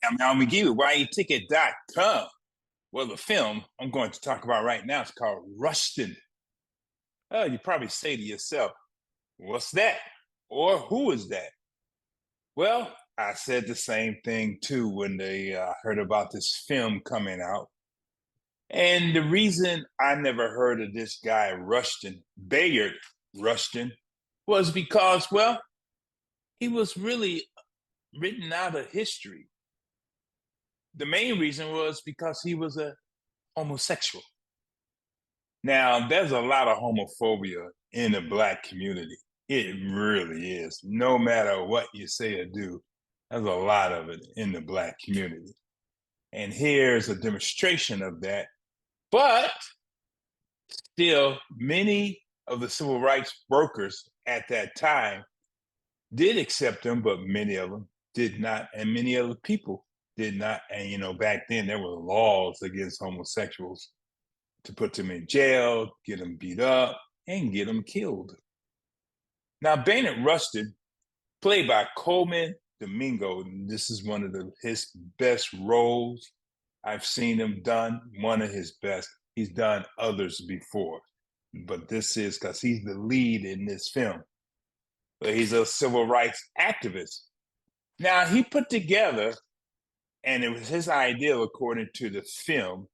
I'm Al McGee with YETicket.com. Well, the film I'm going to talk about right now is called Rustin. You probably say to yourself, what's that? Or who is that? Well, I said the same thing too when they heard about this film coming out. And the reason I never heard of this guy, Rustin, Bayard Rustin, was because, well, he was really written out of history. The main reason was because he was a homosexual. Now, there's a lot of homophobia in the Black community. It really is. No matter what you say or do, there's a lot of it in the Black community. And here's a demonstration of that. But still, many of the civil rights workers at that time did accept him, but many of them did not. And many other people did not. And, back then there were laws against homosexuals to put them in jail, get them beat up, and get them killed. Now, Bayard Rustin, played by Coleman Domingo, this is one of his best roles I've seen him done, one of his best. He's done others before, but this is because he's the lead in this film. But he's a civil rights activist. Now, he put together, and it was his idea, according to the film,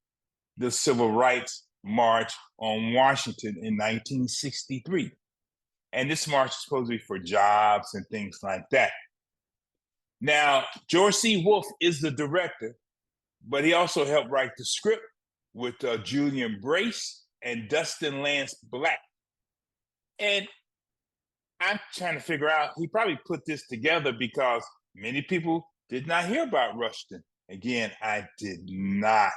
the Civil Rights March on Washington in 1963. And this march is supposed to be for jobs and things like that. Now, George C. Wolfe is the director, but he also helped write the script with Julian Brace and Dustin Lance Black. And I'm trying to figure out, he probably put this together because many people did not hear about Rustin. Again, I did not.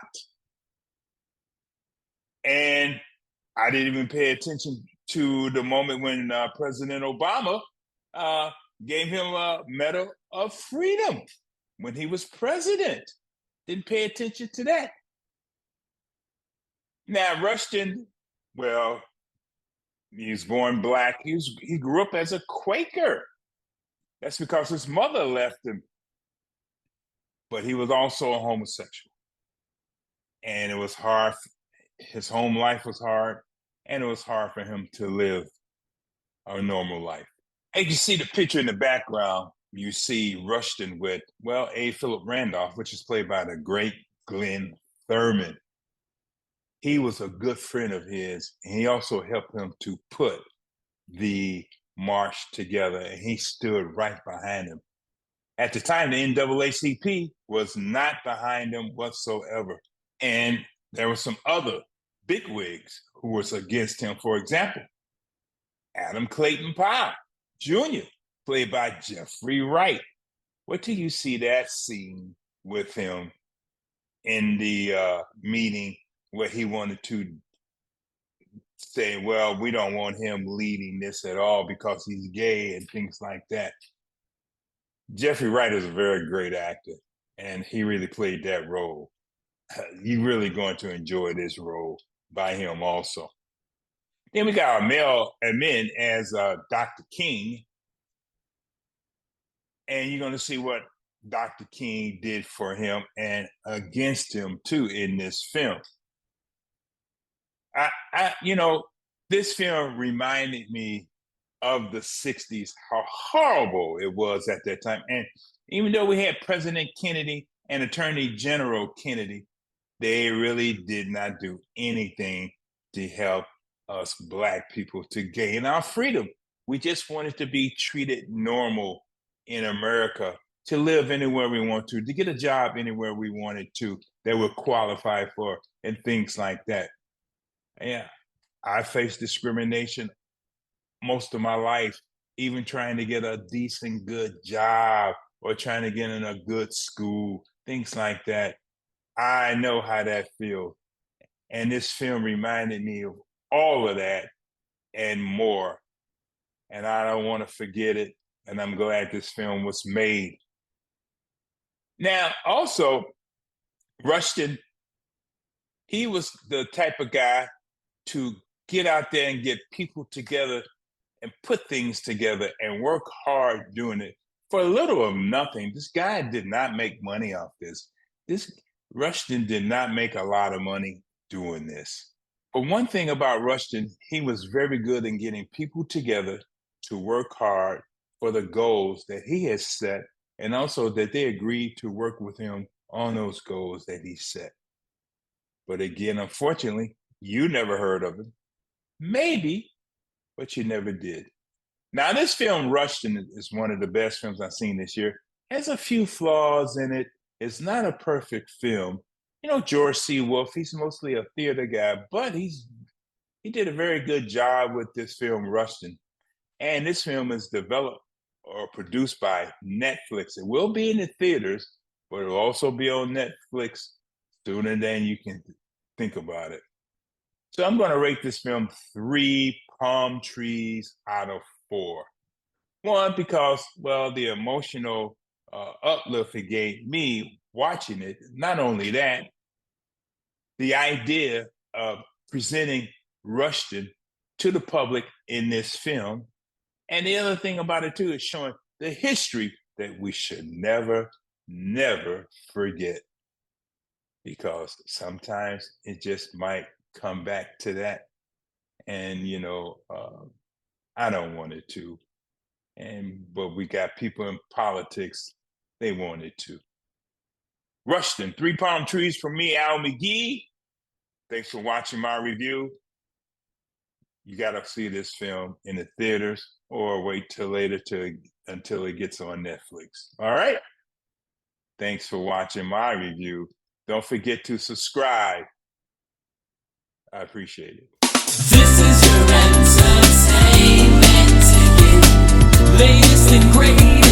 And I didn't even pay attention to the moment when President Obama gave him a Medal of Freedom when he was president. Didn't pay attention to that. Now, Rustin, well, he was born Black. He grew up as a Quaker. That's because his mother left him. But he was also a homosexual. And it was hard. His home life was hard, and it was hard for him to live a normal life. As you see the picture in the background, you see Rustin with, well, A. Philip Randolph, which is played by the great Glenn Thurman. He was a good friend of his, and he also helped him to put the march together, and he stood right behind him. At the time, the NAACP was not behind him whatsoever. And there were some other bigwigs who was against him. For example, Adam Clayton Powell Jr., played by Jeffrey Wright. Wait till you see that scene with him in the meeting where he wanted to say, well, we don't want him leading this at all because he's gay and things like that. Jeffrey Wright is a very great actor, and he really played that role. You're really going to enjoy this role by him also. Then we got our male admin as Dr. King. And you're going to see what Dr. King did for him and against him too in this film. This film reminded me of the 60s, how horrible it was at that time. And even though we had President Kennedy and Attorney General Kennedy, they really did not do anything to help us Black people to gain our freedom. We just wanted to be treated normal in America, to live anywhere we want to get a job anywhere we wanted to, that we're qualified for, and things like that. Yeah, I faced discrimination most of my life, even trying to get a decent, good job or trying to get in a good school, things like that. I know how that feels. And this film reminded me of all of that and more. And I don't want to forget it. And I'm glad this film was made. Now, also, Rustin, he was the type of guy to get out there and get people together and put things together and work hard doing it For a little of nothing, this guy did not make money off this. This Rustin did not make a lot of money doing this. But one thing about Rustin, he was very good in getting people together to work hard for the goals that he has set, and also that they agreed to work with him on those goals that he set. But again, unfortunately, you never heard of him. Maybe, but you never did. Now, this film, Rustin, is one of the best films I've seen this year. It has a few flaws in it. It's not a perfect film. You know, George C. Wolfe, he's mostly a theater guy, but he did a very good job with this film, Rustin. And this film is developed or produced by Netflix. It will be in the theaters, but it'll also be on Netflix sooner than you can think about it. So I'm going to rate this film 3 palm trees out of 4. One, because, well, the emotional uplift it gave me watching it. Not only that, the idea of presenting Rustin to the public in this film. And the other thing about it, too, is showing the history that we should never, never forget. Because sometimes it just might come back to that. And, you know, I don't want it to. But we got people in politics, they want it to. Rustin, 3 palm trees from me, Al McGee. Thanks for watching my review. You got to see this film in the theaters or wait till later until it gets on Netflix. All right? Thanks for watching my review. Don't forget to subscribe. I appreciate it. This is your entertainment ticket. Latest and greatest.